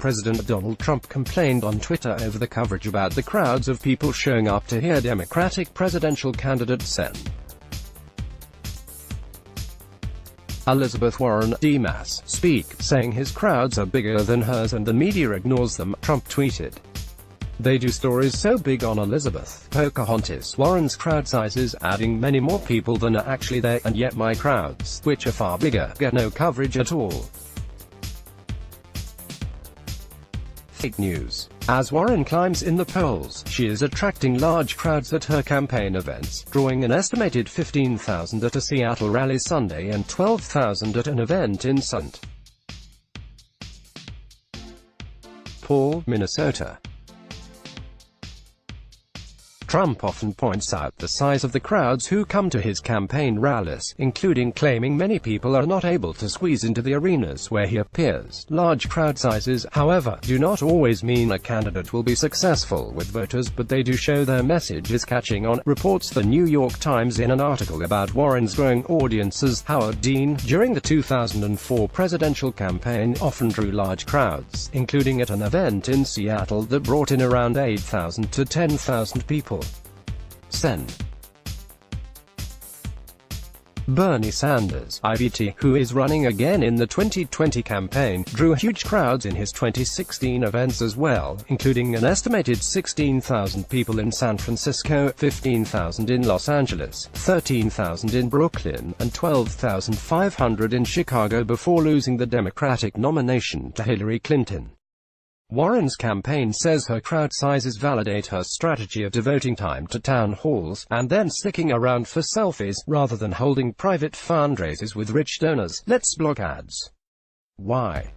President Donald Trump complained on Twitter over the coverage about the crowds of people showing up to hear Democratic presidential candidate Sen. Elizabeth Warren, DMAS, speak, saying his crowds are bigger than hers and the media ignores them, Trump tweeted. They do stories so big on Elizabeth, Pocahontas, Warren's crowd sizes, adding many more people than are actually there, and yet my crowds, which are far bigger, get no coverage at all. Fake news. As Warren climbs in the polls, she is attracting large crowds at her campaign events, drawing an estimated 15,000 at a Seattle rally Sunday and 12,000 at an event in St. Paul, Minnesota. Trump often points out the size of the crowds who come to his campaign rallies, including claiming many people are not able to squeeze into the arenas where he appears. Large crowd sizes, however, do not always mean a candidate will be successful with voters, but they do show their message is catching on, reports the New York Times in an article about Warren's growing audiences. Howard Dean, during the 2004 presidential campaign, often drew large crowds, including at an event in Seattle that brought in around 8,000 to 10,000 people. Sen. Bernie Sanders, IBT, who is running again in the 2020 campaign, drew huge crowds in his 2016 events as well, including an estimated 16,000 people in San Francisco, 15,000 in Los Angeles, 13,000 in Brooklyn, and 12,500 in Chicago before losing the Democratic nomination to Hillary Clinton. Warren's campaign says her crowd sizes validate her strategy of devoting time to town halls, and then sticking around for selfies, rather than holding private fundraisers with rich donors. Let's block ads. Why?